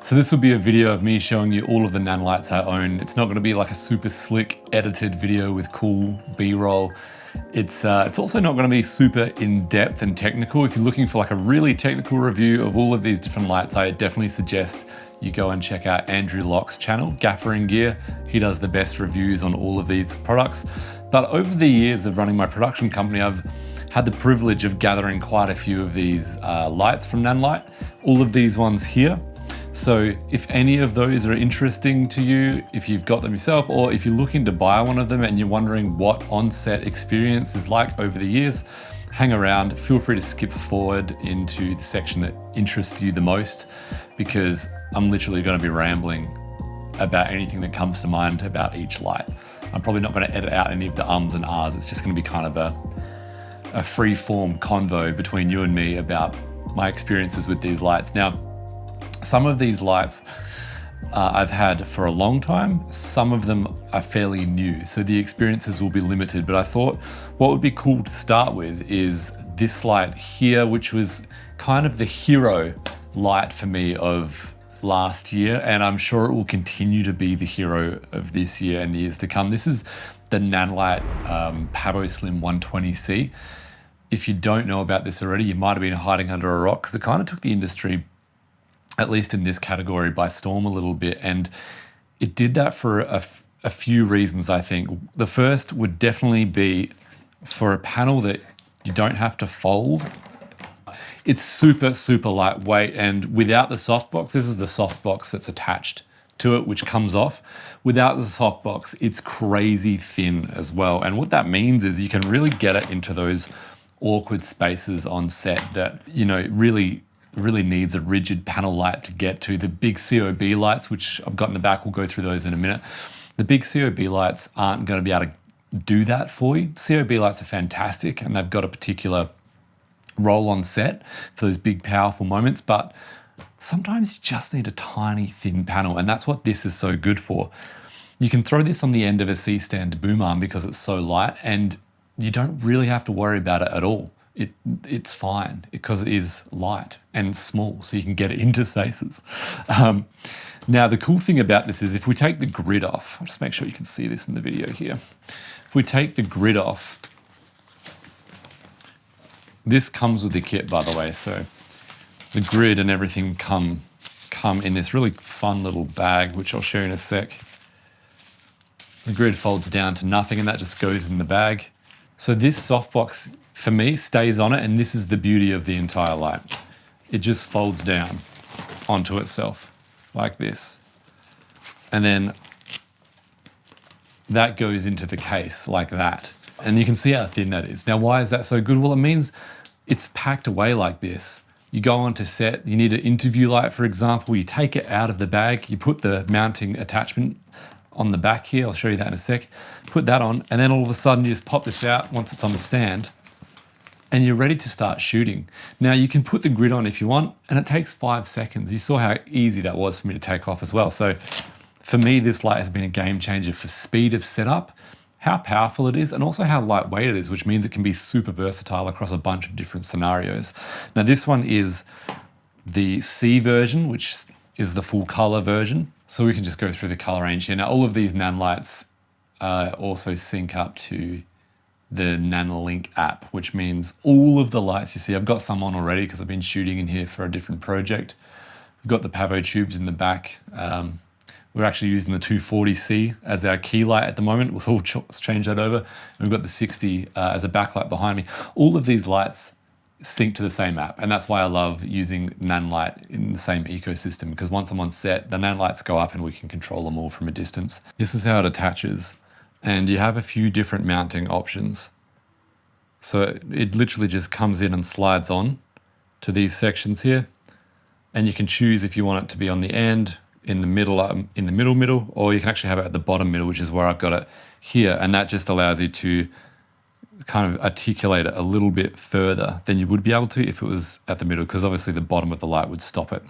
So this will be a video of me showing you all of the Nanlites I own. It's not going to be like a super slick edited video with cool B-roll. It's also not going to be super in-depth and technical. If you're looking for like a really technical review of all of these different lights, I definitely suggest you go and check out Andrew Locke's channel, Gaffering Gear. He does the best reviews on all of these products. But over the years of running my production company, I've had the privilege of gathering quite a few of these lights from Nanlite. All of these ones here. So if any of those are interesting to you, if you've got them yourself, or if you're looking to buy one of them and you're wondering what on-set experience is like over the years, hang around, feel free to skip forward into the section that interests you the most, because I'm literally going to be rambling about anything that comes to mind about each light. I'm probably not going to edit out any of the ums and ahs. It's just going to be kind of a free-form convo between you and me about my experiences with these lights. Now, some of these lights I've had for a long time. Some of them are fairly new, so the experiences will be limited. But I thought what would be cool to start with is this light here, which was kind of the hero light for me of last year, and I'm sure it will continue to be the hero of this year and years to come. This is the Nanlite PavoSlim 120C. If you don't know about this already, you might have been hiding under a rock, because it kind of took the industry, at least in this category, by storm a little bit. And it did that for a few reasons, I think. The first would definitely be for a panel that you don't have to fold. It's super, super lightweight, and without the softbox, this is the softbox that's attached to it, which comes off. Without the softbox, it's crazy thin as well. And what that means is you can really get it into those awkward spaces on set that, you know, really needs a rigid panel light to get to. The big COB lights, which I've got in the back, we'll go through those in a minute. The big COB lights aren't going to be able to do that for you. COB lights are fantastic, and they've got a particular role on set for those big, powerful moments, but sometimes you just need a tiny, thin panel, and that's what this is so good for. You can throw this on the end of a C-stand boom arm because it's so light, and you don't really have to worry about it at all. It's fine because it is light and small, so you can get it into spaces. Now, the cool thing about this is if we take the grid off, I'll just make sure you can see this in the video here. If we take the grid off, this comes with the kit, by the way, so the grid and everything come in this really fun little bag, which I'll show you in a sec. The grid folds down to nothing, and that just goes in the bag. So this softbox, for me, stays on it, and this is the beauty of the entire light. It just folds down onto itself like this. And then that goes into the case like that. And you can see how thin that is. Now, why is that so good? Well, it means it's packed away like this. You go onto set, you need an interview light, for example, you take it out of the bag, you put the mounting attachment on the back here, I'll show you that in a sec, put that on, and then all of a sudden you just pop this out once it's on the stand, and you're ready to start shooting. Now, you can put the grid on if you want, and it takes 5 seconds. You saw how easy that was for me to take off as well. So for me, this light has been a game changer for speed of setup, how powerful it is, and also how lightweight it is, which means it can be super versatile across a bunch of different scenarios. Now, this one is the C version, which is the full color version. So we can just go through the color range here. Now, all of these Nanlites also sync up to the Nanlite app, which means all of the lights you see, I've got some on already because I've been shooting in here for a different project. We've got the PavoTubes in the back. We're actually using the 240C as our key light at the moment. We'll change that over. And we've got the 60 as a backlight behind me. All of these lights sync to the same app, and that's why I love using Nanlite in the same ecosystem, because once I'm on set, the Nanlites go up and we can control them all from a distance. This is how it attaches, and you have a few different mounting options. So it literally just comes in and slides on to these sections here, and you can choose if you want it to be on the end, in the middle, or you can actually have it at the bottom middle, which is where I've got it here, and that just allows you to kind of articulate it a little bit further than you would be able to if it was at the middle, because obviously the bottom of the light would stop it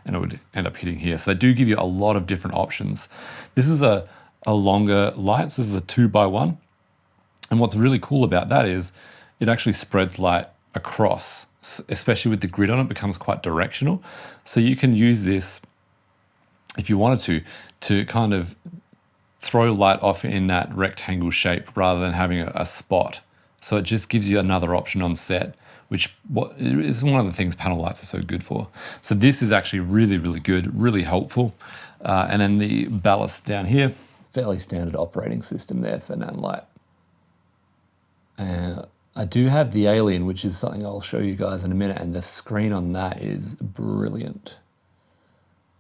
and it would end up hitting here. So they do give you a lot of different options. This is a longer light, so this is a 2x1. And what's really cool about that is it actually spreads light across, especially with the grid on it, becomes quite directional. So you can use this if you wanted to kind of throw light off in that rectangle shape rather than having a spot. So it just gives you another option on set, which is one of the things panel lights are so good for. So this is actually really, really good, really helpful. And then the ballast down here, fairly standard operating system there for Nanlite. I do have the Alien, which is something I'll show you guys in a minute, and the screen on that is brilliant.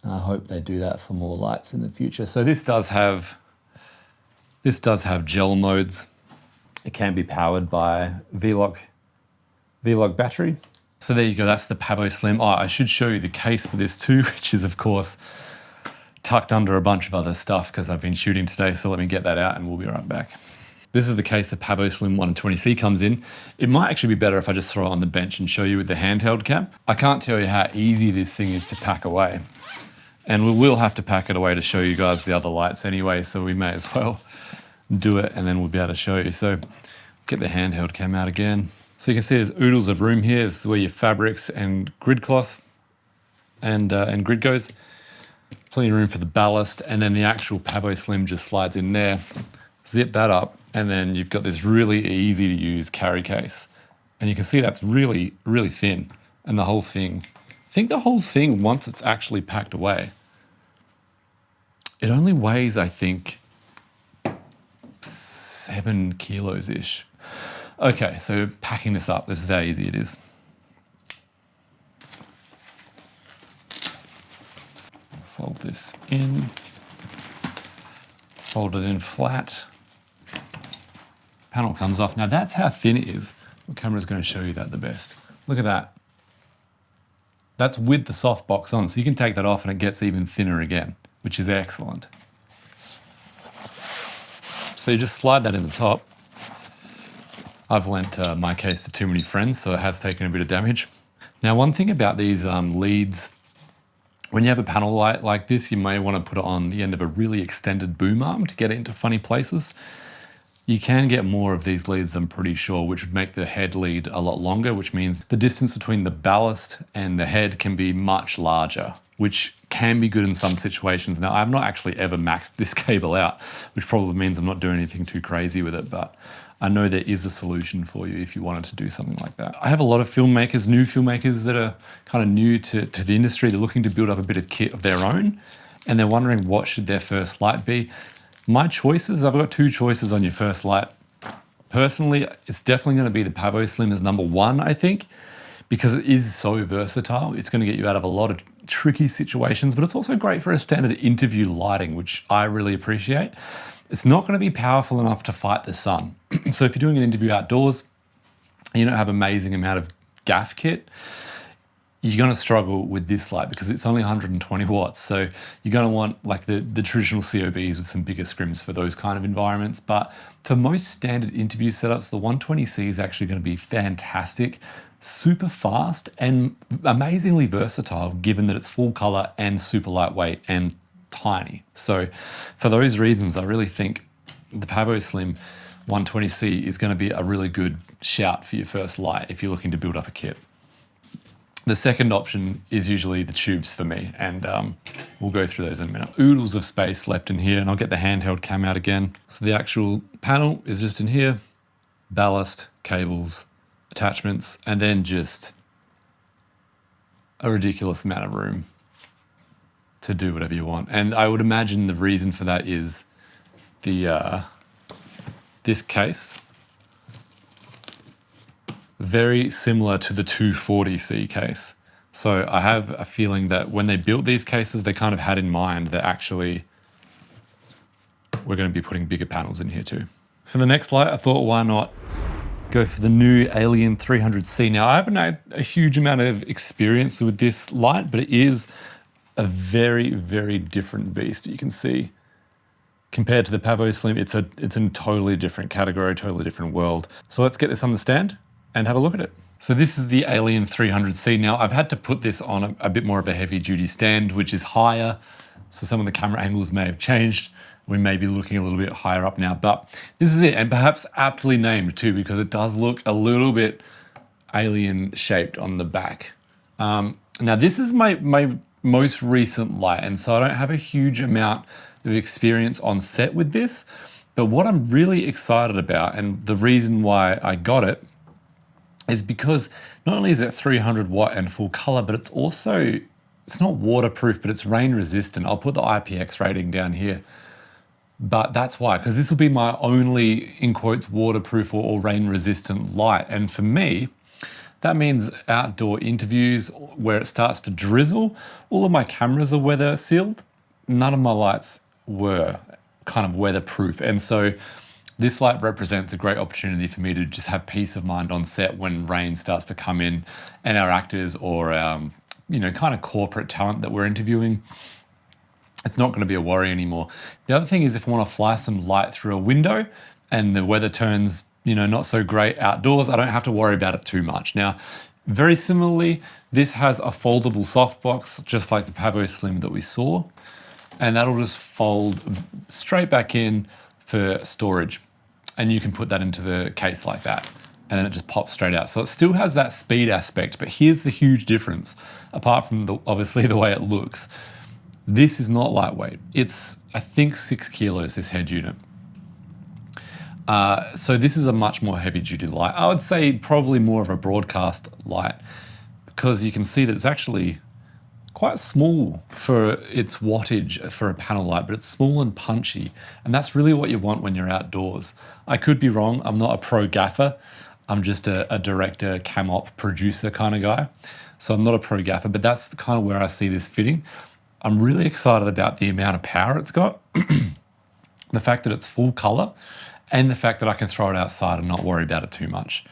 I hope they do that for more lights in the future. So this does have gel modes. It can be powered by V-Log battery. So there you go, that's the PavoSlim. Oh, I should show you the case for this too, which is of course tucked under a bunch of other stuff because I've been shooting today. So let me get that out and we'll be right back. This is the case the PavoSlim 120C comes in. It might actually be better if I just throw it on the bench and show you with the handheld cam. I can't tell you how easy this thing is to pack away. And we will have to pack it away to show you guys the other lights anyway, so we may as well do it and then we'll be able to show you. So get the handheld cam out again. So you can see there's oodles of room here. This is where your fabrics and grid cloth and grid goes. Plenty of room for the ballast, and then the actual PavoSlim just slides in there. Zip that up, and then you've got this really easy to use carry case. And you can see that's really, really thin. And the whole thing, I think the whole thing, once it's actually packed away, it only weighs, I think, 7 kilos-ish. Okay, so packing this up, this is how easy it is. Fold this in, fold it in flat. Panel comes off. Now that's how thin it is. The camera's going to show you that the best. Look at that. That's with the softbox on, so you can take that off and it gets even thinner again, which is excellent. So you just slide that in the top. I've lent my case to too many friends, so it has taken a bit of damage. Now, one thing about these leads, when you have a panel light like this, you may want to put it on the end of a really extended boom arm to get it into funny places. You can get more of these leads, I'm pretty sure, which would make the head lead a lot longer, which means the distance between the ballast and the head can be much larger, which can be good in some situations. Now, I've not actually ever maxed this cable out, which probably means I'm not doing anything too crazy with it, but I know there is a solution for you if you wanted to do something like that. I have a lot of filmmakers, new filmmakers that are kind of new to the industry. They're looking to build up a bit of kit of their own, and they're wondering what should their first light be. My choices, I've got 2 choices on your first light. Personally, it's definitely going to be the PavoSlim as number 1, I think, because it is so versatile. It's going to get you out of a lot of tricky situations, but it's also great for a standard interview lighting, which I really appreciate. It's not going to be powerful enough to fight the sun. So if you're doing an interview outdoors and you don't have an amazing amount of gaff kit, you're going to struggle with this light because it's only 120 watts. So you're going to want like the traditional COBs with some bigger scrims for those kind of environments. But for most standard interview setups, the 120C is actually going to be fantastic, super fast and amazingly versatile, given that it's full color and super lightweight and tiny. So for those reasons, I really think the PavoSlim 120C is going to be a really good shout for your first light if you're looking to build up a kit. The second option is usually the tubes for me, and we'll go through those in a minute. Oodles of space left in here, and I'll get the handheld cam out again. So the actual panel is just in here, ballast, cables, attachments, and then just a ridiculous amount of room to do whatever you want. And I would imagine the reason for that is the this case, very similar to the 240C case. So I have a feeling that when they built these cases, they kind of had in mind that actually we're going to be putting bigger panels in here too. For the next light, I thought, why not go for the new Alien 300C. Now, I haven't had a huge amount of experience with this light, but it is a very, very different beast. You can see compared to the PavoSlim, it's a totally different category, totally different world. So let's get this on the stand and have a look at it. So this is the Alien 300C. Now I've had to put this on a bit more of a heavy duty stand, which is higher. So some of the camera angles may have changed. We may be looking a little bit higher up now, but this is it. And perhaps aptly named too, because it does look a little bit alien shaped on the back. Now this is my most recent light, and so I don't have a huge amount of experience on set with this. But what I'm really excited about, and the reason why I got it, is because not only is it 300 watt and full color, but it's not waterproof, but it's rain resistant. I'll put the IPX rating down here. But that's why, because this will be my only, in quotes, waterproof or rain resistant light. And for me, that means outdoor interviews where it starts to drizzle, all of my cameras are weather sealed. None of my lights were kind of weatherproof. And so this light represents a great opportunity for me to just have peace of mind on set when rain starts to come in and our actors or kind of corporate talent that we're interviewing, it's not going to be a worry anymore. The other thing is if I want to fly some light through a window and the weather turns, not so great outdoors, I don't have to worry about it too much. Now, very similarly, this has a foldable softbox, just like the PavoSlim that we saw, and that'll just fold straight back in for storage. And you can put that into the case like that, and then it just pops straight out. So it still has that speed aspect, but here's the huge difference, apart from obviously the way it looks. This is not lightweight. It's, I think, 6 kilos, this head unit. So this is a much more heavy duty light. I would say probably more of a broadcast light, because you can see that it's actually quite small for its wattage for a panel light, but it's small and punchy. And that's really what you want when you're outdoors. I could be wrong. I'm not a pro gaffer. I'm just a director, cam op, producer kind of guy. So I'm not a pro gaffer, but that's kind of where I see this fitting. I'm really excited about the amount of power it's got, the fact that it's full color, and the fact that I can throw it outside and not worry about it too much.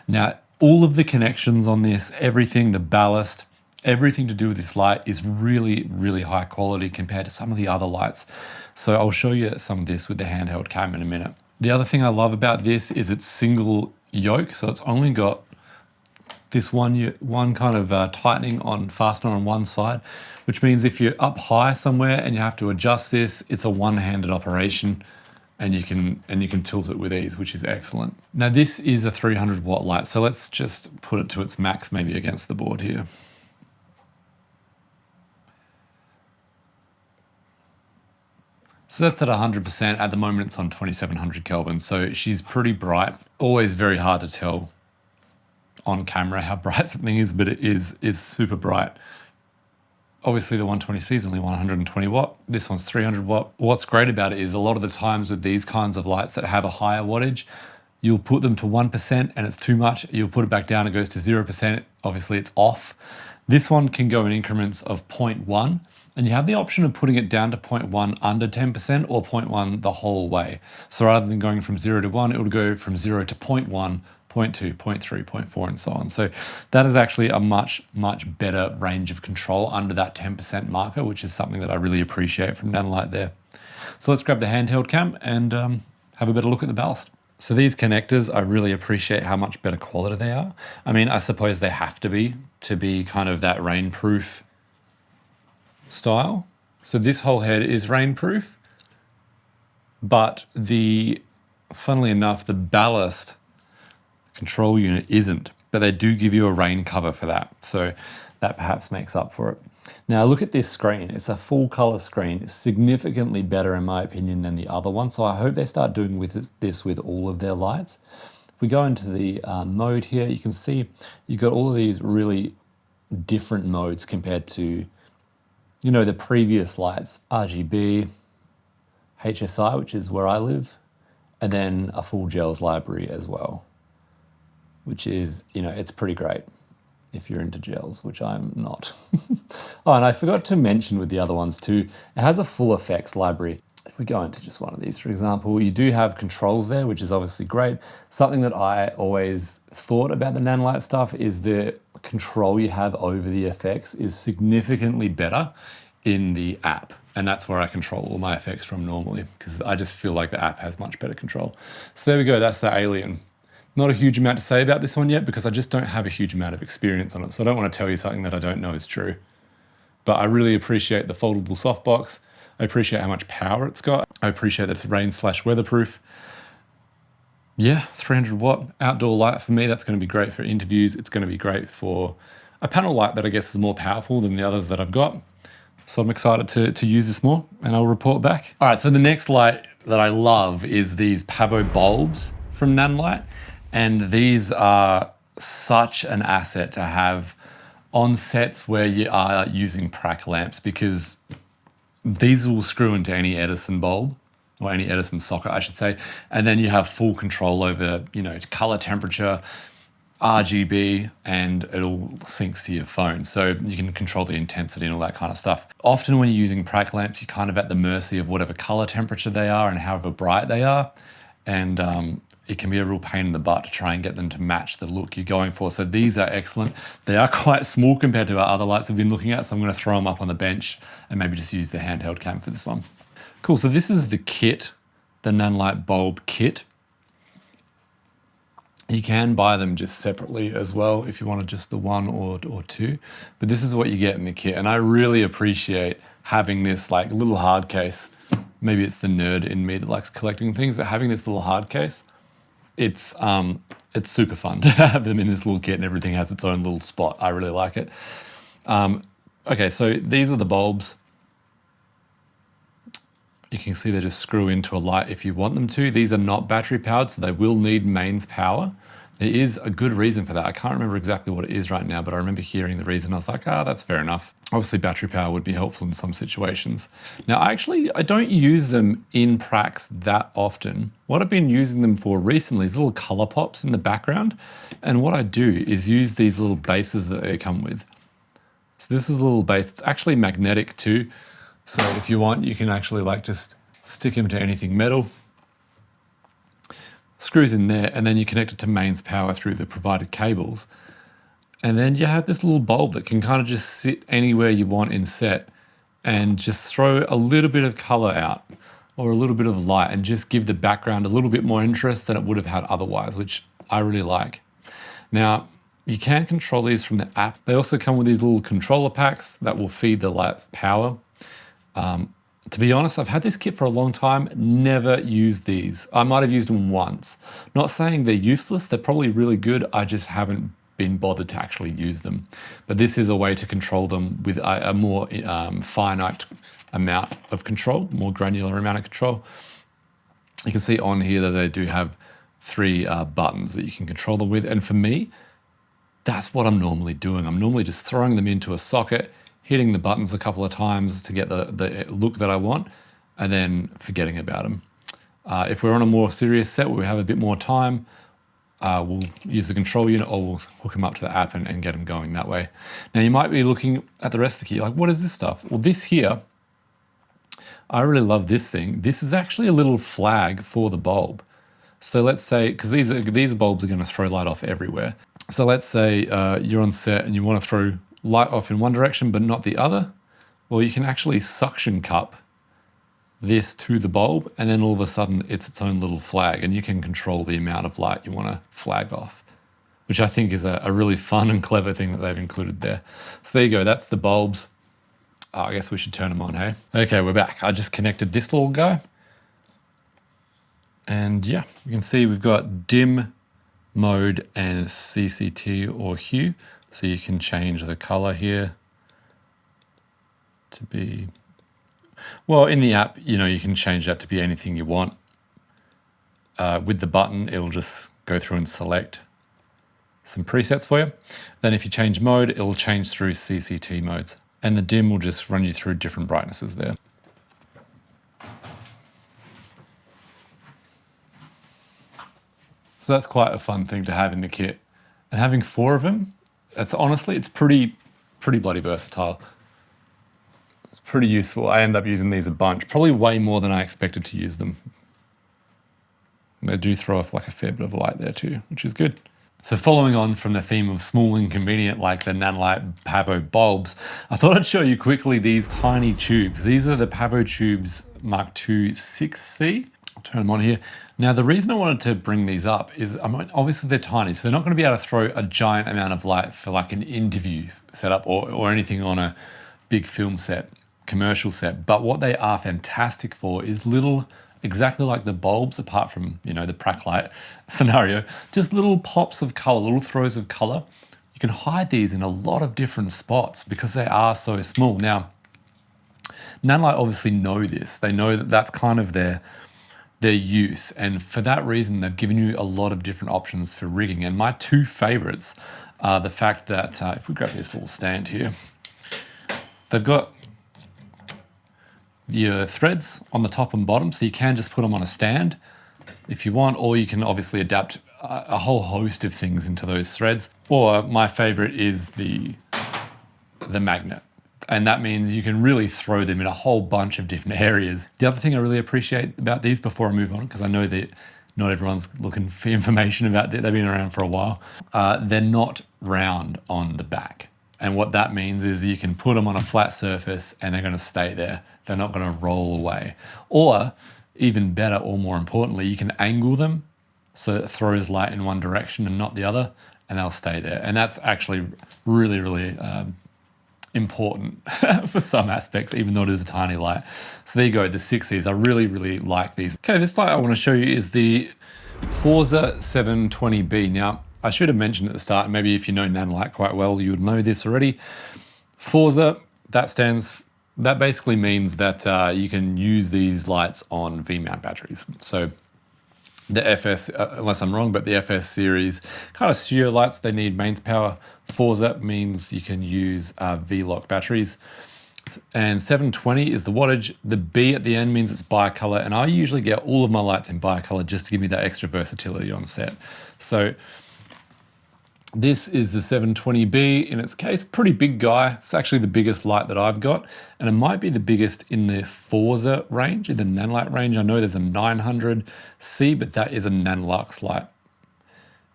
Now, all of the connections on this, everything, the ballast, everything to do with this light is really, really high quality compared to some of the other lights. So I'll show you some of this with the handheld cam in a minute. The other thing I love about this is it's single yoke. So it's only got this one kind of tightening on fastener on one side, which means if you're up high somewhere and you have to adjust this, it's a one-handed operation, and you can tilt it with ease, which is excellent. Now this is a 300 watt light, so let's just put it to its max, maybe against the board here. So that's at 100%. At the moment, it's on 2700 Kelvin. So she's pretty bright. Always very hard to tell on camera how bright something is, but it is super bright. Obviously the 120C is only 120 watt. This one's 300 watt. What's great about it is a lot of the times with these kinds of lights that have a higher wattage, you'll put them to 1% and it's too much. You'll put it back down, it goes to 0%. Obviously it's off. This one can go in increments of 0.1, and you have the option of putting it down to 0.1 under 10% or 0.1 the whole way. So rather than going from 0 to 1, it would go from 0 to 0.1, 0.2, 0.3, 0.4, and so on. So that is actually a much, much better range of control under that 10% marker, which is something that I really appreciate from Nanlite there. So let's grab the handheld cam and have a better look at the ballast. So these connectors, I really appreciate how much better quality they are. I mean, I suppose they have to be kind of that rainproof style. So this whole head is rainproof, but funnily enough, the ballast control unit isn't, but they do give you a rain cover for that. So that perhaps makes up for it. Now look at this screen. It's a full color screen. It's significantly better in my opinion than the other one. So I hope they start doing this with all of their lights. If we go into the mode here, you can see you've got all of these really different modes compared to, the previous lights, RGB, HSI, which is where I live, and then a full gels library as well, which is, it's pretty great if you're into gels, which I'm not. Oh, and I forgot to mention with the other ones too, it has a full effects library. If we go into just one of these, for example, you do have controls there, which is obviously great. Something that I always thought about the Nanlite stuff is the control you have over the effects is significantly better in the app. And that's where I control all my effects from normally, because I just feel like the app has much better control. So there we go, that's the Alien. Not a huge amount to say about this one yet, because I just don't have a huge amount of experience on it. So I don't want to tell you something that I don't know is true. But I really appreciate the foldable softbox. I appreciate how much power it's got. I appreciate that it's rain/weatherproof. Yeah, 300 watt outdoor light for me, that's going to be great for interviews. It's going to be great for a panel light that I guess is more powerful than the others that I've got. So I'm excited to use this more, and I'll report back. All right, so the next light that I love is these PavoBulbs from Nanlite. And these are such an asset to have on sets where you are using Prac lamps, because these will screw into any Edison bulb, or any Edison socket, I should say. And then you have full control over, you know, color temperature, RGB, and it all syncs to your phone. So you can control the intensity and all that kind of stuff. Often when you're using Prac lamps, you're kind of at the mercy of whatever color temperature they are and however bright they are. And it can be a real pain in the butt to try and get them to match the look you're going for. So these are excellent. They are quite small compared to our other lights we've been looking at. So I'm going to throw them up on the bench and maybe just use the handheld cam for this one. Cool, so this is the kit, the Nanlite bulb kit. You can buy them just separately as well if you wanted just the one or two, but this is what you get in the kit. And I really appreciate having this like little hard case. Maybe it's the nerd in me that likes collecting things, but having this little hard case, it's super fun to have them in this little kit, and everything has its own little spot. I really like it. Okay, so these are the bulbs. You can see they just screw into a light if you want them to. These are not battery powered, so they will need mains power. There is a good reason for that. I can't remember exactly what it is right now, but I remember hearing the reason. I was like, that's fair enough. Obviously battery power would be helpful in some situations. Now, I don't use them in Pracs that often. What I've been using them for recently is little color pops in the background. And what I do is use these little bases that they come with. So this is a little base. It's actually magnetic too. So if you want, you can actually like just stick them to anything metal. Screws in there, and then you connect it to mains power through the provided cables. And then you have this little bulb that can kind of just sit anywhere you want in set and just throw a little bit of color out or a little bit of light and just give the background a little bit more interest than it would have had otherwise, which I really like. Now, you can control these from the app. They also come with these little controller packs that will feed the light's power. To be honest, I've had this kit for a long time, never used these. I might have used them once. Not saying they're useless, they're probably really good, I just haven't been bothered to actually use them. But this is a way to control them with a more finite amount of control, more granular amount of control. You can see on here that they do have 3 buttons that you can control them with. And for me, that's what I'm normally doing. I'm normally just throwing them into a socket, hitting the buttons a couple of times to get the look that I want, and then forgetting about them. If we're on a more serious set where we have a bit more time, we'll use the control unit, or we'll hook them up to the app and get them going that way. Now you might be looking at the rest of the kit, like, what is this stuff? Well, this here, I really love this thing. This is actually a little flag for the bulb. So let's say, because these bulbs are going to throw light off everywhere. So let's say you're on set and you want to throw light off in one direction but not the other. Well, you can actually suction cup this to the bulb, and then all of a sudden it's its own little flag, and you can control the amount of light you want to flag off, which I think is a really fun and clever thing that they've included there. So there you go, that's the bulbs. I guess we should turn them on, hey? Okay, we're back. I just connected this little guy. And yeah, you can see we've got dim mode and CCT or hue. So you can change the color here to be, well, in the app, you know, you can change that to be anything you want. With the button, it'll just go through and select some presets for you. Then if you change mode, it'll change through CCT modes. And the dim will just run you through different brightnesses there. So that's quite a fun thing to have in the kit. And having 4 of them, honestly, it's pretty bloody versatile. It's pretty useful. I end up using these a bunch, probably way more than I expected to use them. They do throw off like a fair bit of light there too, which is good. So following on from the theme of small and convenient like the Nanlite PavoBulbs, I thought I'd show you quickly these tiny tubes. These are the PavoTubes Mark II 6C. I'll turn them on here. Now, the reason I wanted to bring these up is, obviously they're tiny, so they're not going to be able to throw a giant amount of light for like an interview setup or anything on a big film set, commercial set. But what they are fantastic for is little, exactly like the bulbs, apart from, you know, the Prac light scenario, just little pops of color, little throws of color. You can hide these in a lot of different spots because they are so small. Now, Nanlite obviously know this. They know that that's kind of their use, and for that reason they've given you a lot of different options for rigging. And my two favorites are the fact that if we grab this little stand here, they've got your threads on the top and bottom, so you can just put them on a stand if you want, or you can obviously adapt a whole host of things into those threads. Or my favorite is the magnet. And that means you can really throw them in a whole bunch of different areas. The other thing I really appreciate about these before I move on, because I know that not everyone's looking for information about it, they've been around for a while, they're not round on the back. And what that means is you can put them on a flat surface and they're going to stay there. They're not going to roll away. Or even better, or more importantly, you can angle them so it throws light in one direction and not the other, and they'll stay there. And that's actually really, really important for some aspects, even though it is a tiny light. So there you go, the 6Es. I really, really like these. Okay, this light I want to show you is the Forza 720B. Now, I should have mentioned at the start, maybe if you know Nanlite quite well, you would know this already. Forza, that basically means that you can use these lights on V-mount batteries. So the FS, unless I'm wrong, but the FS series kind of studio lights, they need mains power. Forza means you can use V-lock batteries. And 720 is the wattage. The B at the end means it's bicolor, and I usually get all of my lights in bicolor just to give me that extra versatility on set. So this is the 720B in its case, pretty big guy. It's actually the biggest light that I've got, and it might be the biggest in the Forza range, in the Nanlite range. I know there's a 900C, but that is a Nanlux light.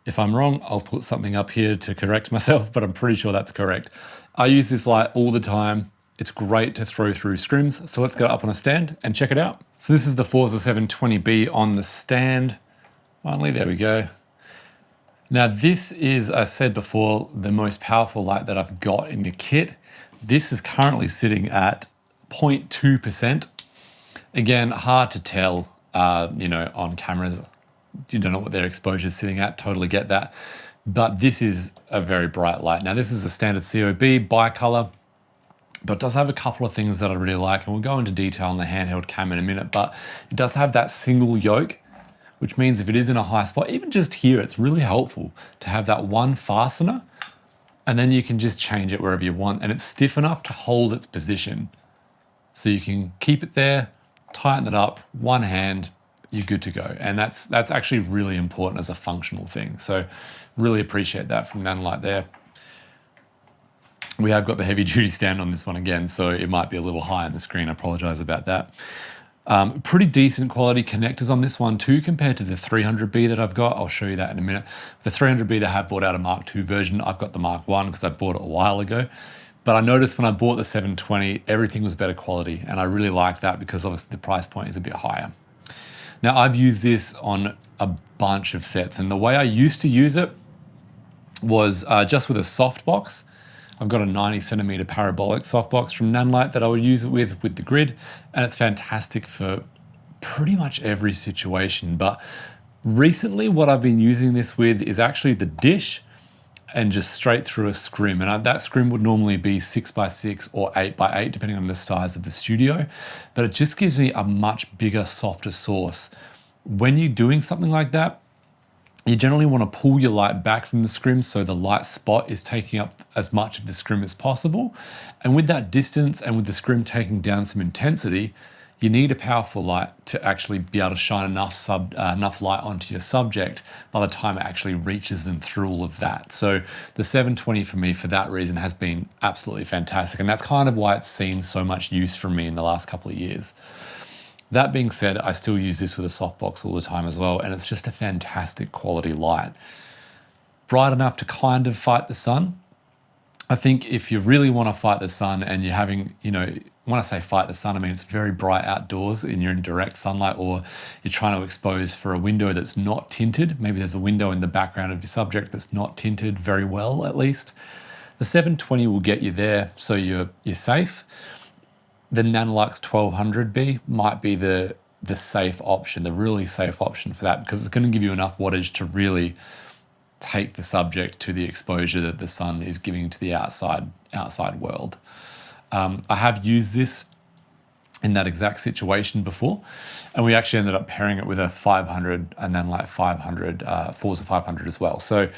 If I'm wrong, I'll put something up here to correct myself, but I'm pretty sure that's correct. I use this light all the time. It's great to throw through scrims. So let's go up on a stand and check it out. So this is the Forza 720B on the stand. Finally, there we go. Now this is, as I said before, the most powerful light that I've got in the kit. This is currently sitting at 0.2%. Again, hard to tell, on cameras. You don't know what their exposure is sitting at, totally get that. But this is a very bright light. Now this is a standard COB bicolor, but it does have a couple of things that I really like, and we'll go into detail on the handheld cam in a minute, but it does have that single yoke, which means if it is in a high spot, even just here, it's really helpful to have that one fastener, and then you can just change it wherever you want, and it's stiff enough to hold its position. So you can keep it there, tighten it up, one hand, you're good to go. And that's actually really important as a functional thing. So really appreciate that from Nanlite there. We have got the heavy duty stand on this one again, so it might be a little high on the screen. I apologize about that. Pretty decent quality connectors on this one too, compared to the 300B that I've got. I'll show you that in a minute. The 300B, they have brought out a Mark II version. I've got the Mark I because I bought it a while ago. But I noticed when I bought the 720, everything was better quality. And I really like that because obviously the price point is a bit higher. Now I've used this on a bunch of sets, and the way I used to use it was just with a softbox. I've got a 90 centimeter parabolic softbox from Nanlite that I would use it with the grid, and it's fantastic for pretty much every situation. But recently what I've been using this with is actually the dish and just straight through a scrim. And that scrim would normally be 6x6 or 8x8, depending on the size of the studio. But it just gives me a much bigger, softer source. When you're doing something like that, you generally want to pull your light back from the scrim so the light spot is taking up as much of the scrim as possible. And with that distance and with the scrim taking down some intensity, you need a powerful light to actually be able to shine enough light onto your subject by the time it actually reaches them through all of that. So the 720 for me, for that reason, has been absolutely fantastic. And that's kind of why it's seen so much use from me in the last couple of years. That being said, I still use this with a softbox all the time as well, and it's just a fantastic quality light. Bright enough to kind of fight the sun. I think if you really want to fight the sun and you're having, when I say fight the sun, I mean it's very bright outdoors and you're in direct sunlight, or you're trying to expose for a window that's not tinted. Maybe there's a window in the background of your subject that's not tinted very well, at least. The 720 will get you there, so you're safe. The Nanlite 1200B might be the safe option, the really safe option for that, because it's going to give you enough wattage to really take the subject to the exposure that the sun is giving to the outside world. I have used this in that exact situation before. And we actually ended up pairing it with a 500, a Nanlite 500, Forza 500 as well. So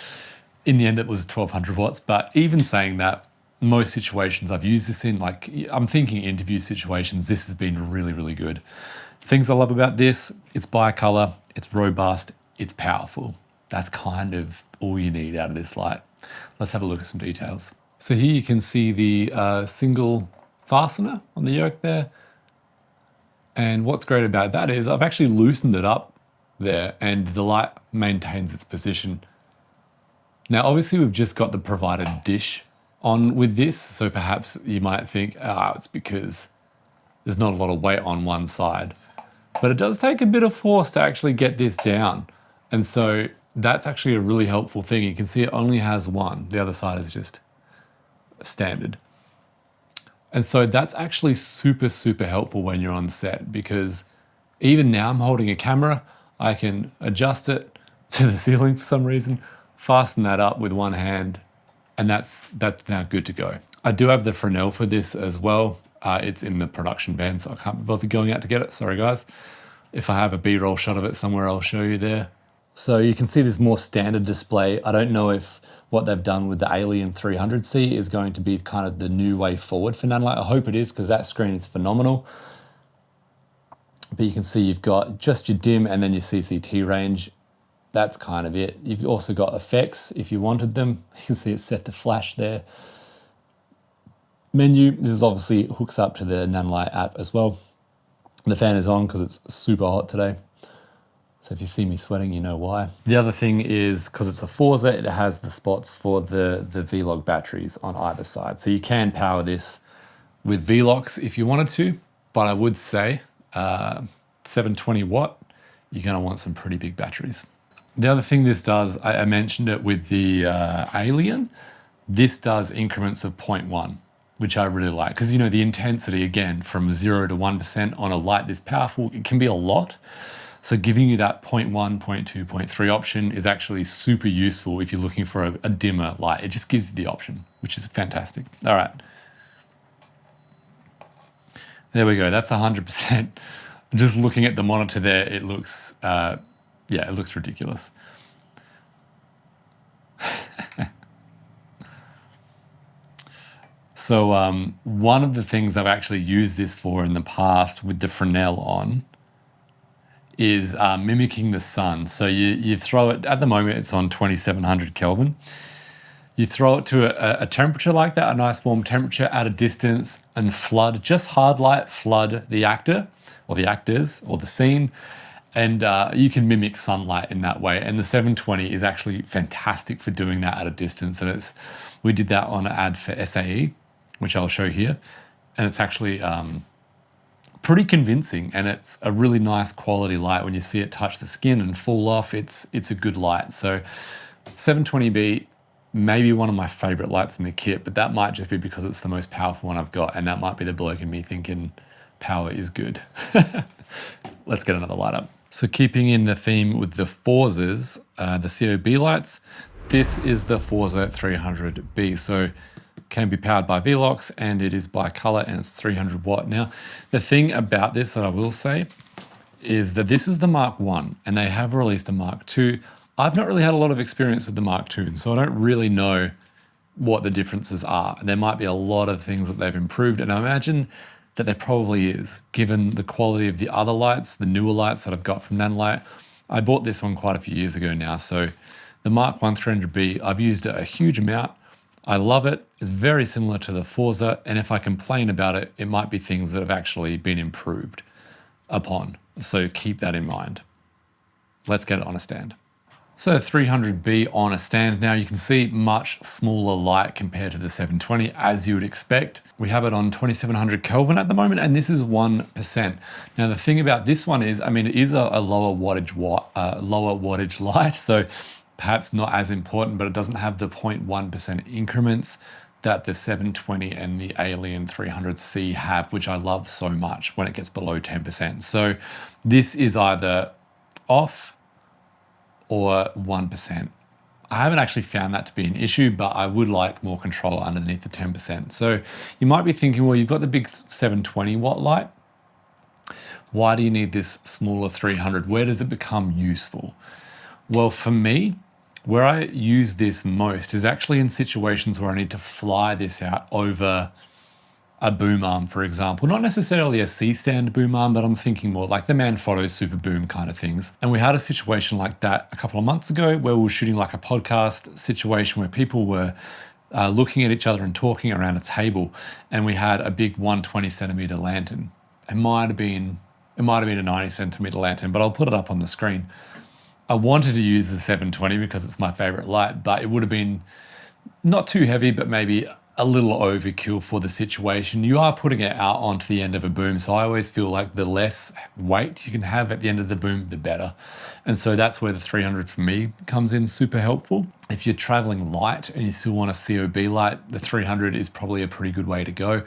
in the end, it was 1200 watts. But even saying that, most situations I've used this in, like I'm thinking interview situations, this has been really, really good. Things I love about this, it's bicolor, it's robust, it's powerful. That's kind of all you need out of this light. Let's have a look at some details. So here you can see the single fastener on the yoke there. And what's great about that is I've actually loosened it up there and the light maintains its position. Now, obviously we've just got the provided dish on with this. So perhaps you might think, it's because there's not a lot of weight on one side, but it does take a bit of force to actually get this down. And so that's actually a really helpful thing. You can see it only has one. The other side is just standard. And so that's actually super, super helpful when you're on set, because even now I'm holding a camera, I can adjust it to the ceiling for some reason, fasten that up with one hand, and that's now good to go. I do have the Fresnel for this as well. It's in the production van, so I can't be bothered going out to get it. Sorry guys. If I have a B-roll shot of it somewhere, I'll show you there. So you can see this more standard display. I don't know if what they've done with the Alien 300C is going to be kind of the new way forward for Nanlite. I hope it is, because that screen is phenomenal. But you can see you've got just your dim and then your CCT range. That's kind of it. You've also got effects if you wanted them. You can see it's set to flash there. Menu, this is obviously hooks up to the Nanlite app as well. The fan is on because it's super hot today. So if you see me sweating, you know why. The other thing is, because it's a Forza, it has the spots for the V-Log batteries on either side. So you can power this with V-Logs if you wanted to, but I would say 720 watt, you're gonna want some pretty big batteries. The other thing this does, I mentioned it with the Alien, this does increments of 0.1, which I really like, because you know the intensity, again, from 0 to 1% on a light this powerful, it can be a lot. So giving you that 0.1, 0.2, 0.3 option is actually super useful if you're looking for a dimmer light. It just gives you the option, which is fantastic. All right. There we go, that's 100%. Just looking at the monitor there, it looks, yeah, it looks ridiculous. So one of the things I've actually used this for in the past with the Fresnel on is mimicking the sun. So you throw it, at the moment it's on 2700 Kelvin. You throw it to a temperature like that, a nice warm temperature at a distance, and flood, just hard light flood the actor or the actors or the scene. And you can mimic sunlight in that way. And the 720 is actually fantastic for doing that at a distance. And we did that on an ad for SAE, which I'll show here. And it's actually pretty convincing, and it's a really nice quality light. When you see it touch the skin and fall off, it's a good light. So 720B, maybe one of my favorite lights in the kit, but that might just be because it's the most powerful one I've got, and that might be the bloke in me thinking power is good. Let's get another light up. So keeping in the theme with the Forzas, the COB lights, this is the Forza 300B. So can be powered by V-Locks, and it is bicolor, and it's 300 watt. Now, the thing about this that I will say is that this is the Mark 1, and they have released a Mark 2. I've not really had a lot of experience with the Mark 2, so I don't really know what the differences are. There might be a lot of things that they've improved, and I imagine that there probably is, given the quality of the other lights, the newer lights that I've got from Nanlite. I bought this one quite a few years ago now, so the Mark 1 300B, I've used it a huge amount. I love it. It's very similar to the Forza, and if I complain about it, it might be things that have actually been improved upon. So keep that in mind. Let's get it on a stand. So 300B on a stand. Now you can see much smaller light compared to the 720, as you would expect. We have it on 2700 Kelvin at the moment, and this is 1%. Now the thing about this one is, I mean, it is a lower wattage light, so perhaps not as important, but it doesn't have the 0.1% increments that the 720 and the Alien 300C have, which I love so much when it gets below 10%. So this is either off or 1%. I haven't actually found that to be an issue, but I would like more control underneath the 10%. So you might be thinking, well, you've got the big 720 watt light. Why do you need this smaller 300? Where does it become useful? Well, for me, where I use this most is actually in situations where I need to fly this out over a boom arm, for example. Not necessarily a C-stand boom arm, but I'm thinking more like the Manfrotto Super Boom kind of things. And we had a situation like that a couple of months ago where we were shooting like a podcast situation where people were looking at each other and talking around a table, and we had a big 120 centimeter lantern. It might have been a 90 centimeter lantern, but I'll put it up on the screen. I wanted to use the 720 because it's my favorite light, but it would have been not too heavy, but maybe a little overkill for the situation. You are putting it out onto the end of a boom, so I always feel like the less weight you can have at the end of the boom, the better. And so that's where the 300 for me comes in super helpful. If you're traveling light and you still want a COB light, the 300 is probably a pretty good way to go.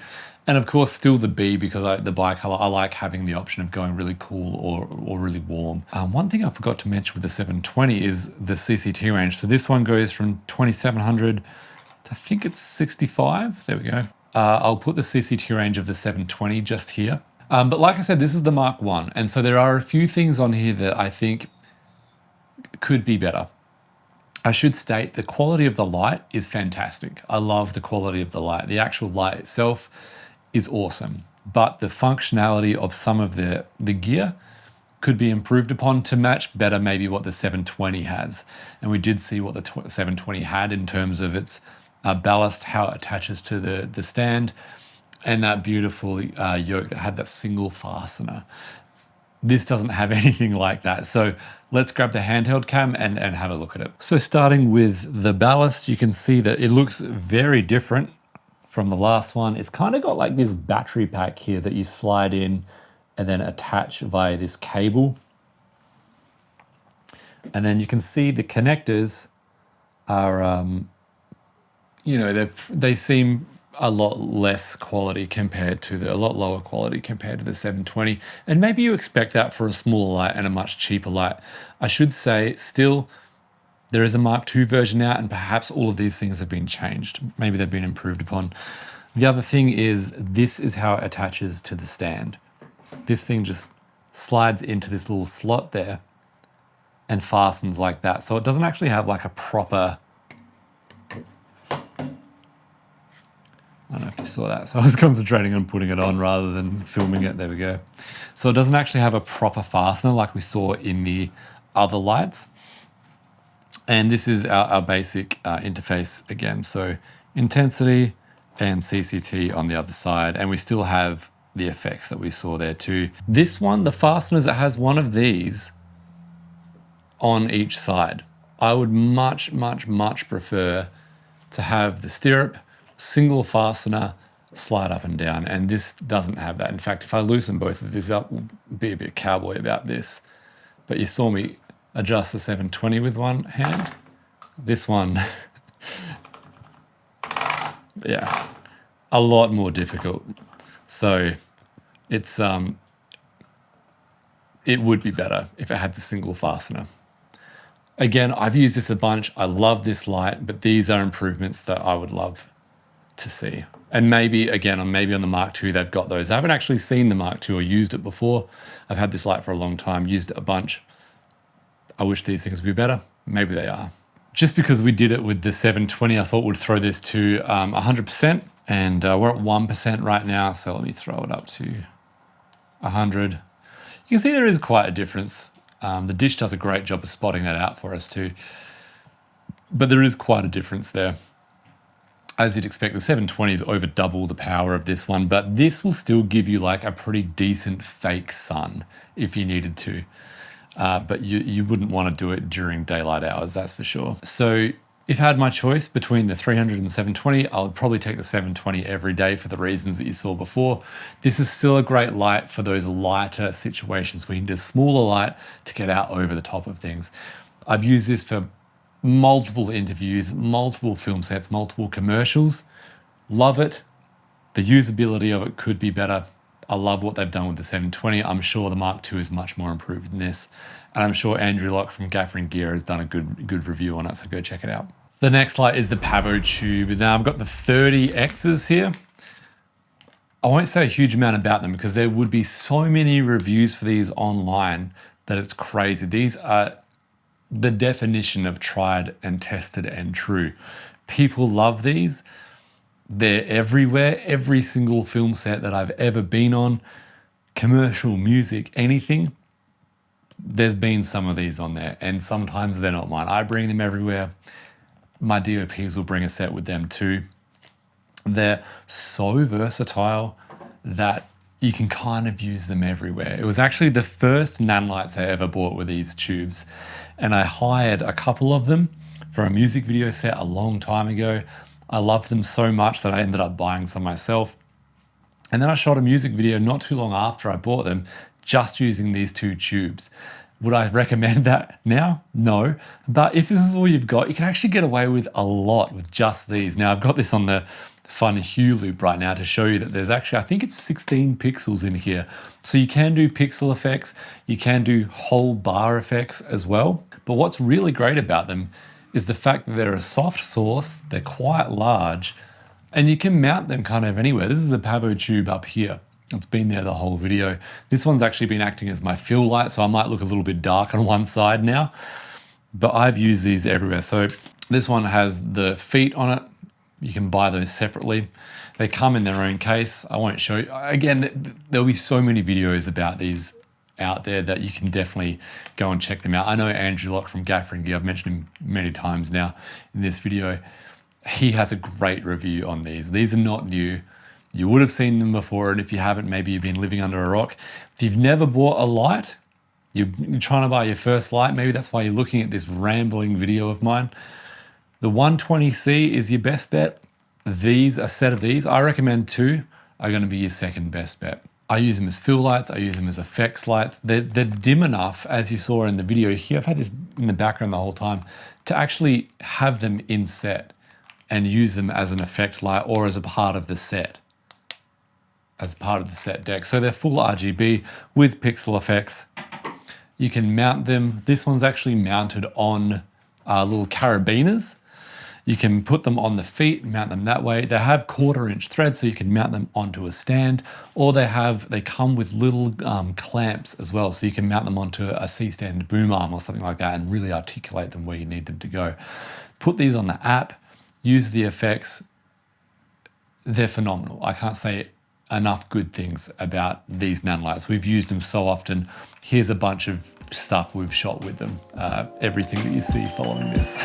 And of course, still the B, because the bicolor, I like having the option of going really cool or really warm. One thing I forgot to mention with the 720 is the CCT range. So this one goes from 2700 to, I think it's 65. There we go. I'll put the CCT range of the 720 just here. But like I said, this is the Mark I. And so there are a few things on here that I think could be better. I should state the quality of the light is fantastic. I love the quality of the light. The actual light itself is awesome, but the functionality of some of the gear could be improved upon to match better maybe what the 720 has. And we did see what the 720 had in terms of its ballast, how it attaches to the stand, and that beautiful yoke that had that single fastener. This doesn't have anything like that. So let's grab the handheld cam and have a look at it. So starting with the ballast, you can see that it looks very different from the last one. It's kind of got like this battery pack here that you slide in and then attach via this cable. And then you can see the connectors are, you know, they seem a lot less quality compared to a lot lower quality compared to the 720. And maybe you expect that for a smaller light and a much cheaper light. I should say still, there is a Mark II version out, and perhaps all of these things have been changed. Maybe they've been improved upon. The other thing is this is how it attaches to the stand. This thing just slides into this little slot there and fastens like that. So it doesn't actually have like a proper, I don't know if you saw that. So I was concentrating on putting it on rather than filming it. There we go. So it doesn't actually have a proper fastener like we saw in the other lights. And this is our basic interface again. So intensity and CCT on the other side. And we still have the effects that we saw there too. This one, the fasteners, it has one of these on each side. I would much, much, much prefer to have the stirrup, single fastener, slide up and down. And this doesn't have that. In fact, if I loosen both of these up, we'll be a bit cowboy about this. But you saw me adjust the 720 with one hand. This one, yeah, a lot more difficult. So it's it would be better if it had the single fastener. Again, I've used this a bunch. I love this light, but these are improvements that I would love to see. And maybe, again, maybe on the Mark II, they've got those. I haven't actually seen the Mark II or used it before. I've had this light for a long time, used it a bunch. I wish these things would be better. Maybe they are. Just because we did it with the 720, I thought we'd throw this to 100%. And we're at 1% right now. So let me throw it up to 100. You can see there is quite a difference. The dish does a great job of spotting that out for us too. But there is quite a difference there. As you'd expect, the 720 is over double the power of this one, but this will still give you like a pretty decent fake sun if you needed to. But you wouldn't want to do it during daylight hours, that's for sure. So if I had my choice between the 300 and 720, I would probably take the 720 every day for the reasons that you saw before. This is still a great light for those lighter situations where you need a smaller light to get out over the top of things. I've used this for multiple interviews, multiple film sets, multiple commercials. Love it. The usability of it could be better. I love what they've done with the 720. I'm sure the Mark II is much more improved than this. And I'm sure Andrew Locke from Gaffer and Gear has done a good review on it, so go check it out. The next light is the PavoTube. Now I've got the 30Xs here. I won't say a huge amount about them because there would be so many reviews for these online that it's crazy. These are the definition of tried and tested and true. People love these. They're everywhere. Every single film set that I've ever been on, commercial, music, anything, there's been some of these on there, and sometimes they're not mine. I bring them everywhere. My DOPs will bring a set with them too. They're so versatile that you can kind of use them everywhere. It was actually the first Nanlites I ever bought with these tubes, and I hired a couple of them for a music video set a long time ago. I loved them so much that I ended up buying some myself. And then I shot a music video not too long after I bought them, just using these two tubes. Would I recommend that now? No. But if this is all you've got, you can actually get away with a lot with just these. Now I've got this on the fun hue loop right now to show you that there's actually, I think it's 16 pixels in here. So you can do pixel effects, you can do whole bar effects as well. But what's really great about them is the fact that they're a soft source, they're quite large, and you can mount them kind of anywhere. This is a PavoTube up here. It's been there the whole video. This one's actually been acting as my fill light, so I might look a little bit dark on one side now, but I've used these everywhere. So this one has the feet on it. You can buy those separately. They come in their own case. I won't show you. Again, there'll be so many videos about these out there that you can definitely go and check them out. I know Andrew Locke from Gaffering Gear, I've mentioned him many times now in this video. He has a great review on these. These are not new. You would have seen them before, and if you haven't, maybe you've been living under a rock. If you've never bought a light, you're trying to buy your first light, maybe that's why you're looking at this rambling video of mine. The 120C is your best bet. These, a set of these, I recommend two, are going to be your second best bet. I use them as fill lights, I use them as effects lights. They're dim enough, as you saw in the video here, I've had this in the background the whole time, to actually have them in set and use them as an effect light or as a part of the set. As part of the set deck. So they're full RGB with pixel effects. You can mount them. This one's actually mounted on little carabiners. You can put them on the feet, mount them that way. They have 1/4" thread, so you can mount them onto a stand, or they come with little clamps as well, so you can mount them onto a C-stand boom arm or something like that and really articulate them where you need them to go. Put these on the app, use the effects. They're phenomenal. I can't say enough good things about these Nanlites. We've used them so often. Here's a bunch of stuff we've shot with them. Everything that you see following this.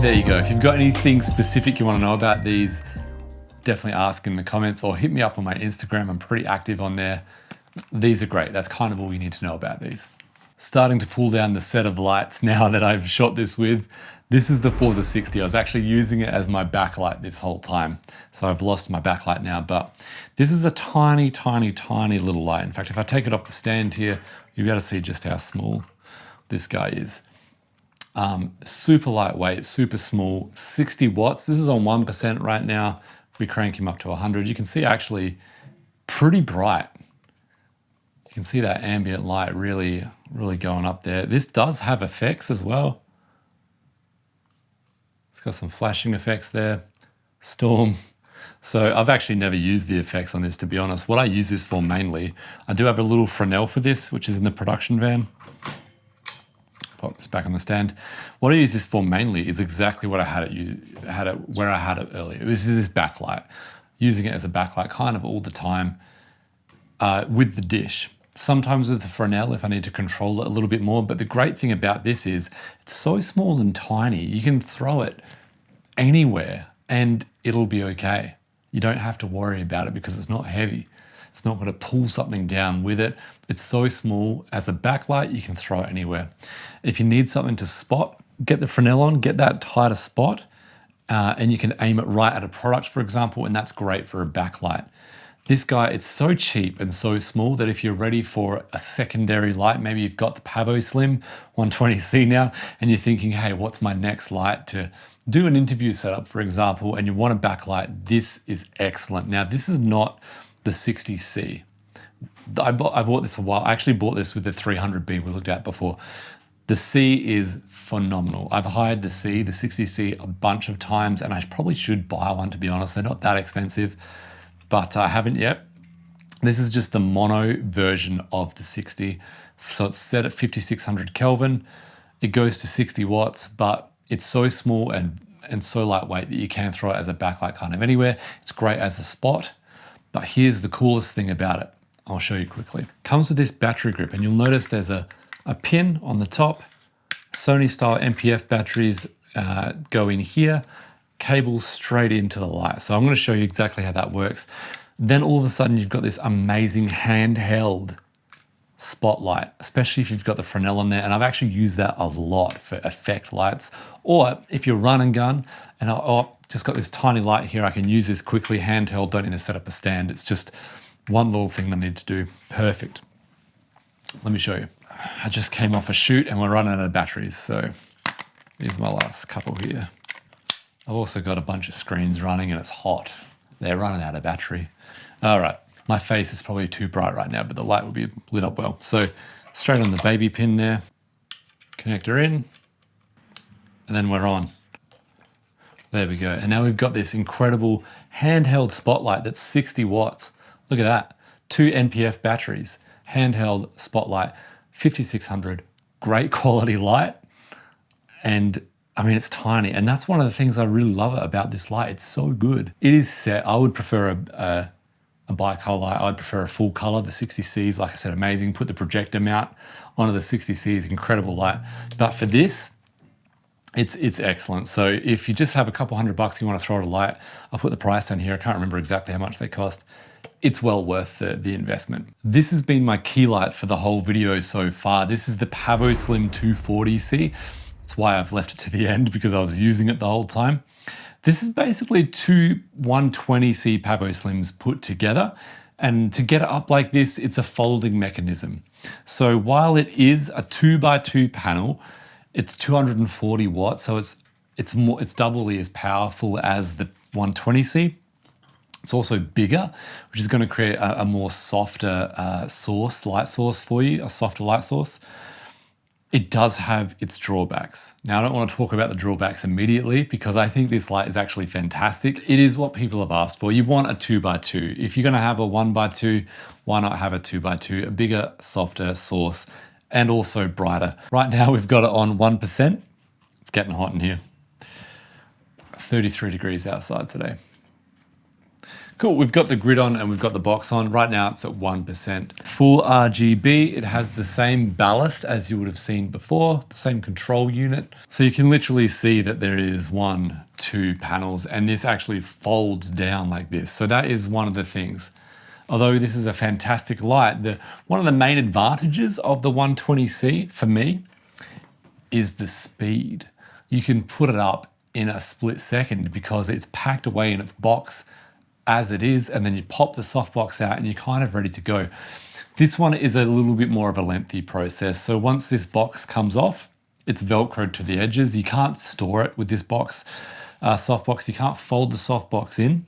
There you go. If you've got anything specific you want to know about these, definitely ask in the comments or hit me up on my Instagram. I'm pretty active on there. These are great. That's kind of all you need to know about these. Starting to pull down the set of lights now that I've shot this with. This is the Forza 60. I was actually using it as my backlight this whole time. So I've lost my backlight now, but this is a tiny, tiny, tiny little light. In fact, if I take it off the stand here, you'll be able to see just how small this guy is. Super lightweight, super small, 60 watts. This is on 1% right now. If we crank him up to 100, you can see actually pretty bright. You can see that ambient light really going up there. This does have effects as well. It's got some flashing effects there, storm. So I've actually never used the effects on this, to be honest. What I use this for mainly, I do have a little Fresnel for this, which is in the production van. Pop this back on the stand. What I use this for mainly is exactly what I had it where I had it earlier. This is this backlight. Using it as a backlight kind of all the time with the dish. Sometimes with the Fresnel if I need to control it a little bit more, but the great thing about this is it's so small and tiny. You can throw it anywhere and it'll be okay. You don't have to worry about it because it's not heavy. It's not going to pull something down with it. It's so small. As a backlight, you can throw it anywhere. If you need something to spot, get the Fresnel on, get that tighter spot, and you can aim it right at a product, for example, and that's great for a backlight. This guy, it's so cheap and so small that if you're ready for a secondary light, maybe you've got the PavoSlim 120C now, and you're thinking, hey, what's my next light to do an interview setup, for example, and you want a backlight, this is excellent. Now, this is not the 60C. I bought this a while. I actually bought this with the 300B we looked at before. The C is phenomenal. I've hired the 60C a bunch of times, and I probably should buy one, to be honest. They're not that expensive, but I haven't yet. This is just the mono version of the 60. So it's set at 5600 Kelvin. It goes to 60 watts, but it's so small and so lightweight that you can throw it as a backlight kind of anywhere. It's great as a spot, but here's the coolest thing about it. I'll show you quickly. Comes with this battery grip, and you'll notice there's a pin on the top. Sony style MPF batteries go in here, cable straight into the light. So I'm going to show you exactly how that works. Then all of a sudden you've got this amazing handheld spotlight, especially if you've got the Fresnel on there. And I've actually used that a lot for effect lights. Or if you're run and gun and just got this tiny light here, I can use this quickly, handheld, don't need to set up a stand. It's just one little thing I need to do. Perfect. Let me show you. I just came off a shoot and we're running out of batteries. So here's my last couple here. I've also got a bunch of screens running and it's hot. They're running out of battery. All right, my face is probably too bright right now, but the light will be lit up well. So straight on the baby pin there, connector in, and then we're on. There we go. And now we've got this incredible handheld spotlight that's 60 watts. Look at that, 2 NPF batteries, handheld spotlight, 5600, great quality light. And I mean, it's tiny, and that's one of the things I really love about this light. It's so good. It is set. I would prefer a bicolor light. I'd prefer a full color. The 60Cs, like I said, amazing. Put the projector mount onto the 60Cs, incredible light. But for this, it's excellent. So if you just have a couple $100 you want to throw at a light, I'll put the price down here. I can't remember exactly how much they cost. It's well worth the investment. This has been my key light for the whole video so far. This is the PavoSlim 240C. That's why I've left it to the end, because I was using it the whole time. This is basically 2 120C PavoSlims put together. And to get it up like this, it's a folding mechanism. So while it is a 2x2 panel, it's 240 watts. So it's doubly as powerful as the 120C. It's also bigger, which is going to create a more softer light source for you, a softer light source. It does have its drawbacks. Now, I don't want to talk about the drawbacks immediately because I think this light is actually fantastic. It is what people have asked for. You want a 2x2. If you're going to have a 1x2, why not have a 2x2? A bigger, softer source and also brighter. Right now, we've got it on 1%. It's getting hot in here. 33 degrees outside today. Cool, we've got the grid on and we've got the box on. Right now it's at 1%. Full RGB, it has the same ballast as you would have seen before, the same control unit. So you can literally see that there is 1, 2 panels, and this actually folds down like this. So that is one of the things. Although this is a fantastic light, one of the main advantages of the 120C for me is the speed. You can put it up in a split second because it's packed away in its box as it is, and then you pop the softbox out and you're kind of ready to go. This one is a little bit more of a lengthy process. So once this box comes off, it's Velcroed to the edges. You can't store it with this box, softbox. You can't fold the softbox in.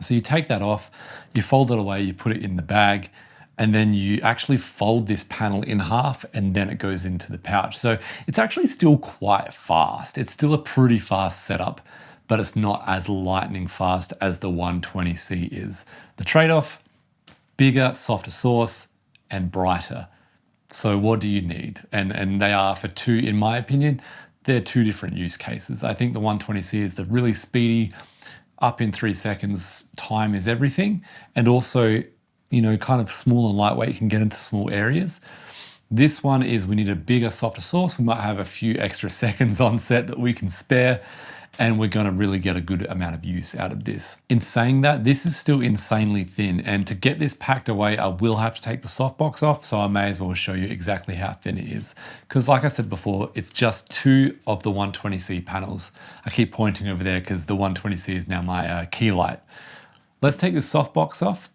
So you take that off, you fold it away, you put it in the bag, and then you actually fold this panel in half and then it goes into the pouch. So it's actually still quite fast. It's still a pretty fast setup, but it's not as lightning fast as the 120C is. The trade-off, bigger, softer source, and brighter. So what do you need? And they are, for two, in my opinion, they're 2 different use cases. I think the 120C is the really speedy, up in 3 seconds, time is everything. And also, you know, kind of small and lightweight, you can get into small areas. This one is, we need a bigger, softer source. We might have a few extra seconds on set that we can spare. and we're gonna really get a good amount of use out of this. In saying that, this is still insanely thin, and to get this packed away, I will have to take the softbox off, so I may as well show you exactly how thin it is. Because like I said before, it's just 2 of the 120C panels. I keep pointing over there because the 120C is now my key light. Let's take this softbox off,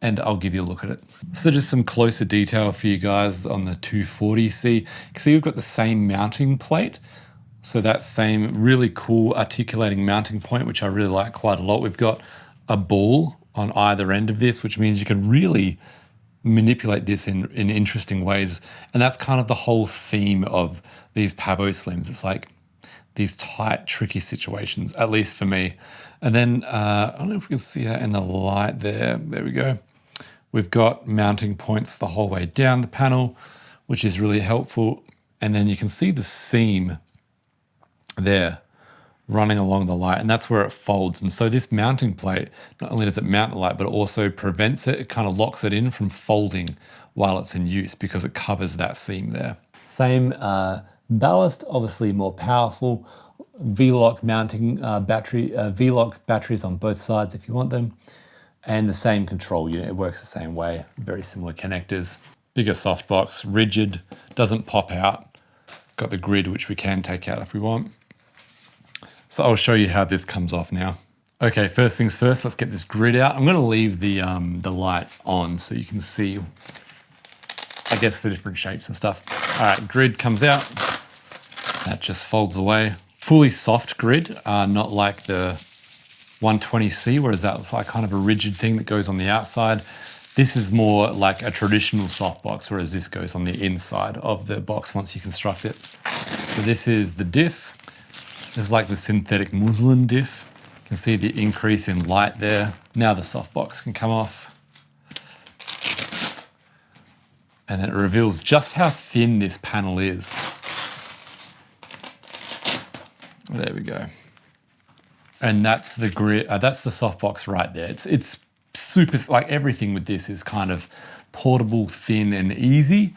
and I'll give you a look at it. So just some closer detail for you guys on the 240C. You can see we've got the same mounting plate. So that same really cool articulating mounting point, which I really like quite a lot. We've got a ball on either end of this, which means you can really manipulate this in interesting ways. And that's kind of the whole theme of these PavoSlims. It's like these tight, tricky situations, at least for me. And then, I don't know if we can see that in the light there. There we go. We've got mounting points the whole way down the panel, which is really helpful. And then you can see the seam there running along the light, and that's where it folds. And so this mounting plate, not only does it mount the light, but it also prevents it, it kind of locks it in from folding while it's in use because it covers that seam there. Same ballast, obviously more powerful. V-lock mounting V-lock batteries on both sides if you want them. And the same control unit, it works the same way, very similar connectors. Bigger softbox, rigid, doesn't pop out. Got the grid, which we can take out if we want. So I'll show you how this comes off now. Okay, first things first, let's get this grid out. I'm gonna leave the light on so you can see, I guess, the different shapes and stuff. All right, grid comes out. That just folds away. Fully soft grid, not like the 120C, whereas that's like kind of a rigid thing that goes on the outside. This is more like a traditional softbox, whereas this goes on the inside of the box once you construct it. So this is the diff. This is like the synthetic muslin diff. You can see the increase in light there. Now the softbox can come off. And then it reveals just how thin this panel is. There we go. And that's the grid, that's the softbox right there. It's super, like everything with this is kind of portable, thin and easy.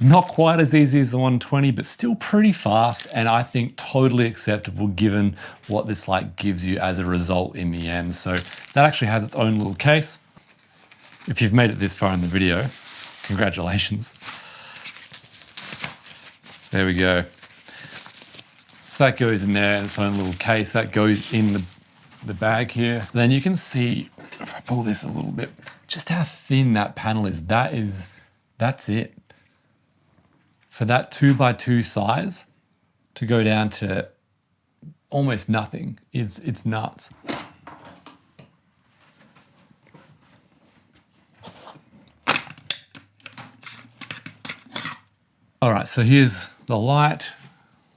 Not quite as easy as the 120, but still pretty fast. And I think totally acceptable given what this light gives you as a result in the end. So that actually has its own little case. If you've made it this far in the video, congratulations. There we go. So that goes in there in its own little case. That goes in the bag here. Then you can see, if I pull this a little bit, just how thin that panel is. That's it. For that 2x2 size to go down to almost nothing, it's nuts. All right, so here's the light.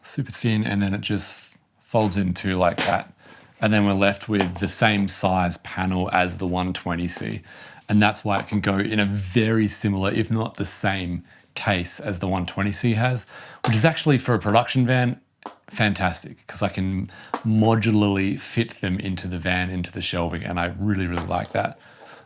Super thin, and then it just folds into like that. And then we're left with the same size panel as the 120C. And that's why it can go in a very similar, if not the same, case as the 120C has, which is actually for a production van, fantastic, because I can modularly fit them into the van, into the shelving, and I really, really like that.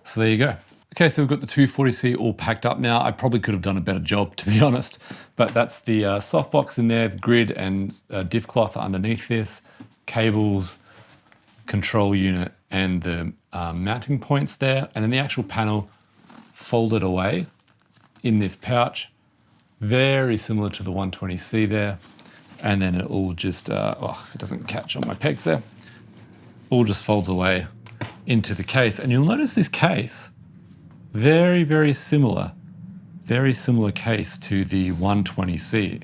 So there you go. Okay, so we've got the 240C all packed up now. I probably could have done a better job, to be honest, but that's the softbox in there, the grid and diff cloth underneath this, cables, control unit, and the mounting points there, and then the actual panel folded away in this pouch, very similar to the 120C there, and then it all just, if it doesn't catch on my pegs there, all just folds away into the case. And you'll notice this case, very, very similar case to the 120C.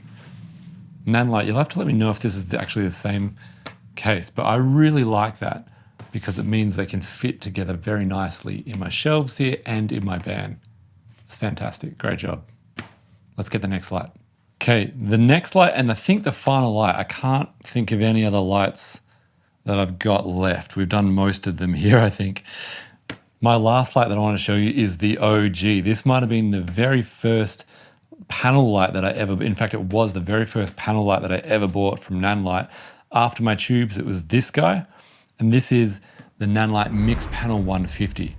Nanlite, you'll have to let me know if this is actually the same case, but I really like that because it means they can fit together very nicely in my shelves here and in my van. It's fantastic, great job. Let's get the next light. Okay, the next light, and I think the final light, I can't think of any other lights that I've got left. We've done most of them here, I think. My last light that I want to show you is the OG. This might have been the very first panel light that I ever, in fact, it was the very first panel light that I ever bought from Nanlite. After my tubes, it was this guy, and this is the Nanlite MixPanel 150.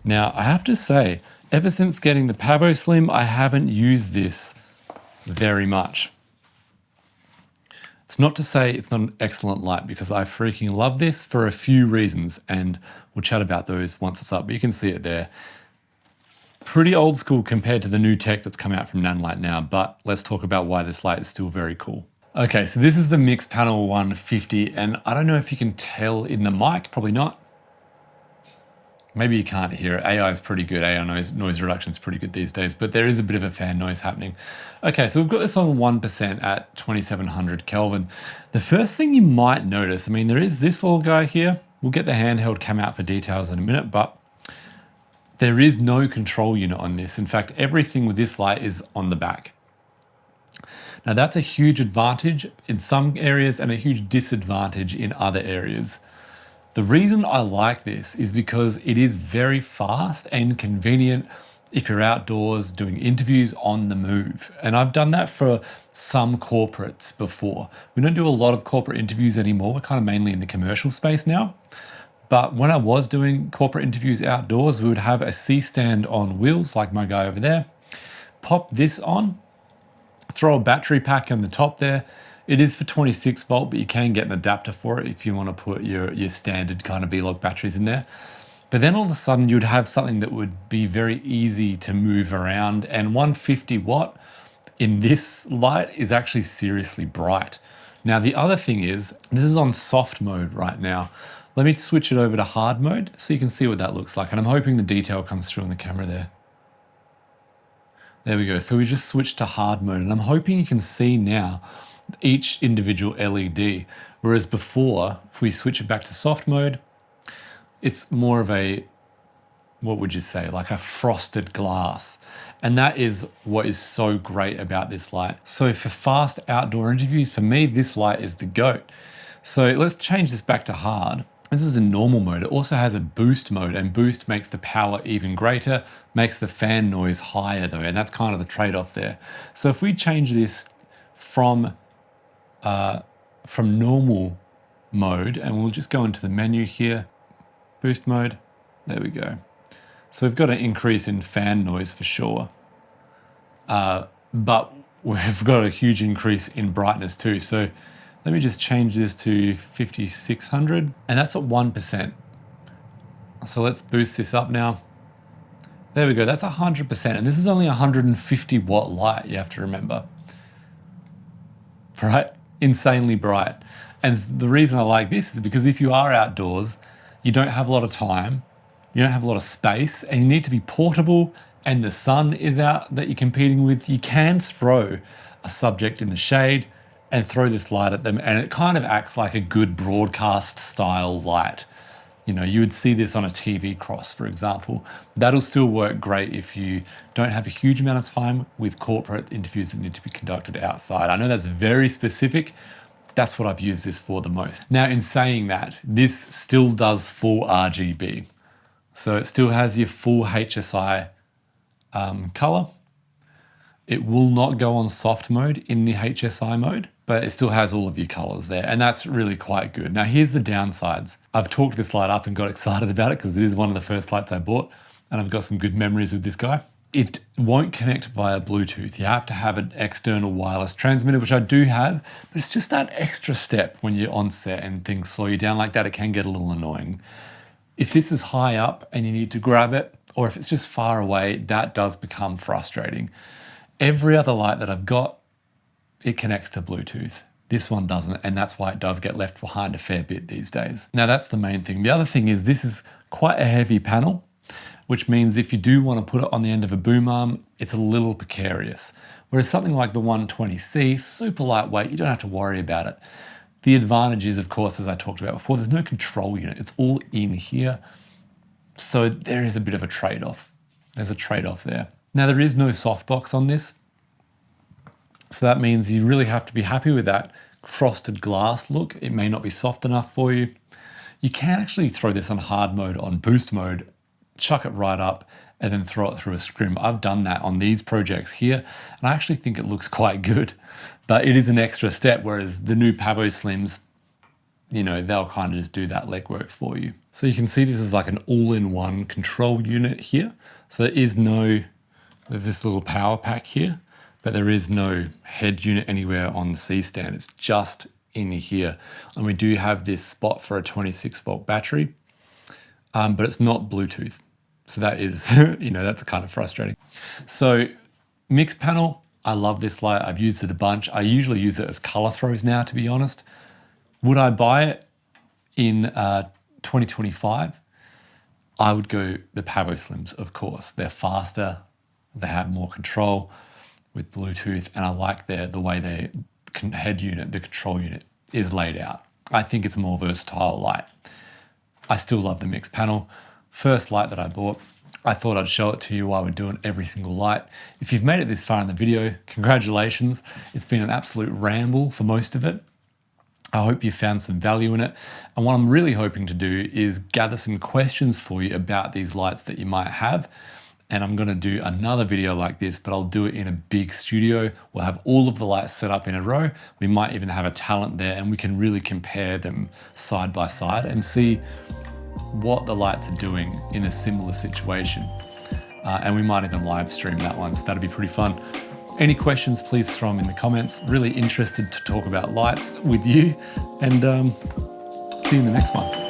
Now, I have to say, ever since getting the PavoSlim, I haven't used this very much. It's not to say it's not an excellent light, because I freaking love this for a few reasons, and we'll chat about those once it's up, but you can see it there. Pretty old school compared to the new tech that's come out from Nanlite now, but let's talk about why this light is still very cool. Okay, so this is the MixPanel 150, and I don't know if you can tell in the mic, probably not. Maybe you can't hear it. AI is pretty good. AI noise reduction is pretty good these days, but there is a bit of a fan noise happening. Okay, so we've got this on 1% at 2700 Kelvin. The first thing you might notice, I mean, there is this little guy here. We'll get the handheld cam out for details in a minute, but there is no control unit on this. In fact, everything with this light is on the back. Now that's a huge advantage in some areas and a huge disadvantage in other areas. The reason I like this is because it is very fast and convenient if you're outdoors doing interviews on the move. And I've done that for some corporates before. We don't do a lot of corporate interviews anymore. We're kind of mainly in the commercial space now. But when I was doing corporate interviews outdoors, we would have a C-stand on wheels like my guy over there. Pop this on, throw a battery pack on the top there. It is for 26 volt, but you can get an adapter for it if you want to put your standard kind of B-Log batteries in there. But then all of a sudden you'd have something that would be very easy to move around, and 150 watt in this light is actually seriously bright. Now the other thing is, this is on soft mode right now. Let me switch it over to hard mode so you can see what that looks like. And I'm hoping the detail comes through on the camera there. There we go. So we just switched to hard mode, and I'm hoping you can see now each individual LED. Whereas before, if we switch it back to soft mode, it's more of a, what would you say, like a frosted glass. And that is what is so great about this light. So for fast outdoor interviews, for me, this light is the GOAT. So let's change this back to hard. This is in normal mode. It also has a boost mode, and boost makes the power even greater, makes the fan noise higher though, and that's kind of the trade-off there. So if we change this from normal mode, and we'll just go into the menu here, boost mode, there we go. So we've got an increase in fan noise for sure, but we've got a huge increase in brightness too. So let me just change this to 5600, and that's at 1%. So let's boost this up now. There we go, that's 100%, and this is only a 150 watt light, you have to remember. Right? Insanely bright. And the reason I like this is because if you are outdoors, you don't have a lot of time, you don't have a lot of space, and you need to be portable, and the sun is out that you're competing with, you can throw a subject in the shade and throw this light at them, and it kind of acts like a good broadcast style light. You know, you would see this on a TV cross, for example. That'll still work great if you don't have a huge amount of time with corporate interviews that need to be conducted outside. I know that's very specific. That's what I've used this for the most. Now, in saying that, this still does full RGB. So it still has your full HSI color. It will not go on soft mode in the HSI mode, but it still has all of your colors there, and that's really quite good. Now here's the downsides. I've talked this light up and got excited about it because it is one of the first lights I bought, and I've got some good memories with this guy. It won't connect via Bluetooth. You have to have an external wireless transmitter, which I do have, but it's just that extra step when you're on set and things slow you down like that, it can get a little annoying. If this is high up and you need to grab it, or if it's just far away, that does become frustrating. Every other light that I've got, it connects to Bluetooth. This one doesn't, and that's why it does get left behind a fair bit these days. Now that's the main thing. The other thing is this is quite a heavy panel, which means if you do want to put it on the end of a boom arm, it's a little precarious. Whereas something like the 120C, super lightweight, you don't have to worry about it. The advantage is, of course, as I talked about before, there's no control unit. It's all in here. So there is a bit of a trade-off. There's a trade-off there. Now there is no softbox on this. So that means you really have to be happy with that frosted glass look. It may not be soft enough for you. You can actually throw this on hard mode, on boost mode, chuck it right up, and then throw it through a scrim. I've done that on these projects here, and I actually think it looks quite good, but it is an extra step, whereas the new PavoSlims, you know, they'll kind of just do that legwork for you. So you can see this is like an all-in-one control unit here. So there's this little power pack here, but there is no head unit anywhere on the C-stand. It's just in here. And we do have this spot for a 26-volt battery, but it's not Bluetooth. So that is, you know, that's kind of frustrating. So MixPanel, I love this light. I've used it a bunch. I usually use it as color throws now, to be honest. Would I buy it in 2025? I would go the PavoSlims, of course. They're faster, they have more control with Bluetooth, and I like the way their head unit, the control unit, is laid out. I think it's a more versatile light. I still love the MixPanel. First light that I bought. I thought I'd show it to you while we're doing every single light. If you've made it this far in the video, congratulations. It's been an absolute ramble for most of it. I hope you found some value in it. And what I'm really hoping to do is gather some questions for you about these lights that you might have. And I'm gonna do another video like this, but I'll do it in a big studio. We'll have all of the lights set up in a row. We might even have a talent there, and we can really compare them side by side and see what the lights are doing in a similar situation. And we might even live stream that one, so that'd be pretty fun. Any questions, please throw them in the comments. Really interested to talk about lights with you, and see you in the next one.